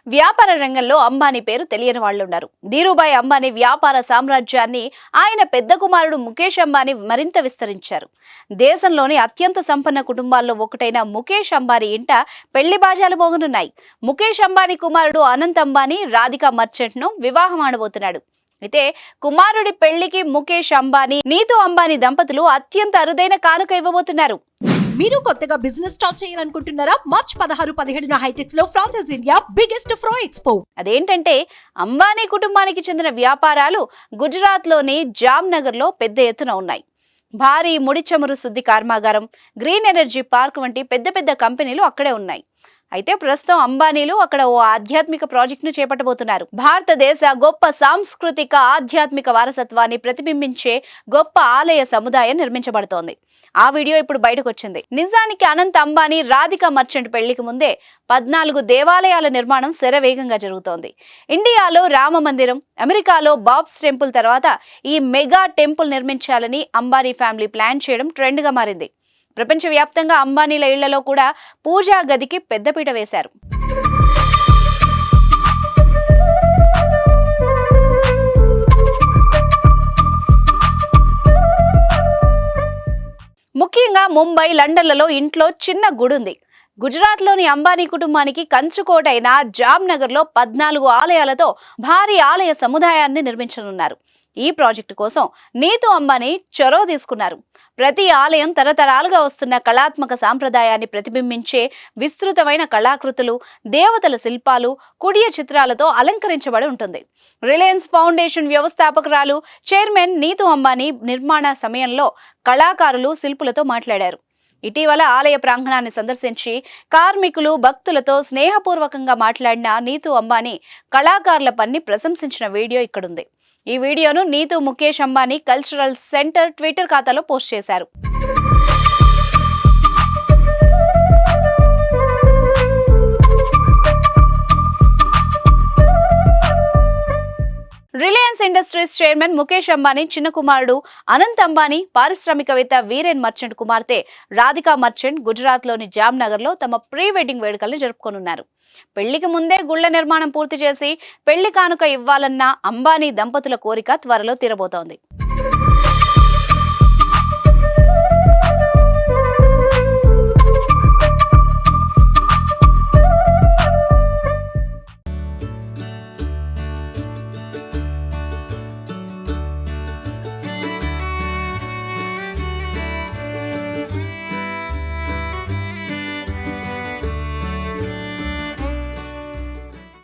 వ్యాపార రంగంలో అంబానీ పేరు తెలియని వాళ్ళు ఉన్నారు. ధీరుభాయ్ అంబానీ వ్యాపార సామ్రాజ్యాన్ని ఆయన పెద్ద కుమారుడు ముఖేష్ అంబానీ మరింత విస్తరించారు. దేశంలోని అత్యంత సంపన్న కుటుంబాల్లో ఒకటైన ముఖేష్ అంబానీ ఇంట పెళ్లి బాజాలు మోగనున్నాయి. ముఖేష్ అంబానీ కుమారుడు అనంత్ అంబానీ రాధికా మర్చెంట్ ను వివాహం ఆడబోతున్నాడు. అయితే కుమారుడి పెళ్లికి ముఖేష్ అంబానీ, నీతూ అంబానీ దంపతులు అత్యంత అరుదైన కానుక ఇవ్వబోతున్నారు. మీరు కొత్తగా బిజినెస్ స్టార్ట్ చేయాలనుకుంటున్నారా? మార్చ్ 16-17 హైటెక్స్ లో ఫ్రాన్సెస్ ఇండియా బిగ్గెస్ట్ ఫ్రో ఎక్స్పో. అదేంటంటే అంబానీ కుటుంబానికి చెందిన వ్యాపారాలు గుజరాత్ లోని జామ్నగర్ లో పెద్ద ఎత్తున ఉన్నాయి. భారీ ముడి చమురు శుద్ధి కర్మాగారం, గ్రీన్ ఎనర్జీ పార్క్ వంటి పెద్ద పెద్ద కంపెనీలు అక్కడే ఉన్నాయి. అయితే ప్రస్తుతం అంబానీలు అక్కడ ఓ ఆధ్యాత్మిక ప్రాజెక్ట్ ను చేపట్టబోతున్నారు. భారతదేశ గొప్ప సాంస్కృతిక ఆధ్యాత్మిక వారసత్వాన్ని ప్రతిబింబించే గొప్ప ఆలయ సముదాయం నిర్మించబడుతోంది. ఆ వీడియో ఇప్పుడు బయటకు వచ్చింది. నిజానికి అనంత్ అంబానీ, రాధికా మర్చెంట్ పెళ్లికి ముందే 14 దేవాలయాల నిర్మాణం శరవేగంగా జరుగుతోంది. ఇండియాలో రామ మందిరం, అమెరికాలో బాబ్స్ టెంపుల్ తర్వాత ఈ మెగా టెంపుల్ నిర్మించాలని అంబానీ ఫ్యామిలీ ప్లాన్ చేయడం ట్రెండ్ గా మారింది. ప్రపంచవ్యాప్తంగా అంబానీల ఇళ్లలో కూడా పూజా గదికి పెద్దపీట వేశారు. ముఖ్యంగా ముంబై, లండన్లలో ఇంట్లో చిన్న గుడి ఉంది. గుజరాత్లోని అంబానీ కుటుంబానికి కంచుకోటైన జామ్నగర్లో 14 ఆలయాలతో భారీ ఆలయ సముదాయాన్ని నిర్మించనున్నారు. ఈ ప్రాజెక్టు కోసం నీతూ అంబానీ చొరవ తీసుకున్నారు. ప్రతి ఆలయం తరతరాలుగా వస్తున్న కళాత్మక సాంప్రదాయాన్ని ప్రతిబింబించే విస్తృతమైన కళాకృతులు, దేవతల శిల్పాలు, కుడియ చిత్రాలతో అలంకరించబడి ఉంటుంది. రిలయన్స్ ఫౌండేషన్ వ్యవస్థాపకురాలు, చైర్మన్ నీతూ అంబానీ నిర్మాణ సమయంలో కళాకారులు, శిల్పులతో మాట్లాడారు. ఇటీవల ఆలయ ప్రాంగణాన్ని సందర్శించి కార్మికులు, భక్తులతో స్నేహపూర్వకంగా మాట్లాడిన నీతూ అంబానీ కళాకారుల పని ప్రశంసించిన వీడియో ఇక్కడుంది. ఈ వీడియోను Nita Mukesh Ambani cultural centre Twitter ఖాతాలో పోస్ట్ చేశారు. రిలయన్స్ ఇండస్ట్రీస్ చైర్మన్ ముఖేష్ అంబానీ చిన్న కుమారుడు అనంత్ అంబానీ, పారిశ్రామికవేత్త వీరేన్ మర్చెంట్ కుమార్తె రాధికా మర్చెంట్ గుజరాత్లోని జామ్నగర్ లో తమ ప్రీ వెడ్డింగ్ వేడుకల్ని జరుపుకోనున్నారు. పెళ్లికి ముందే గుళ్ల నిర్మాణం పూర్తి చేసి పెళ్లి కానుక ఇవ్వాలన్న అంబానీ దంపతుల కోరిక త్వరలో తీరబోతోంది.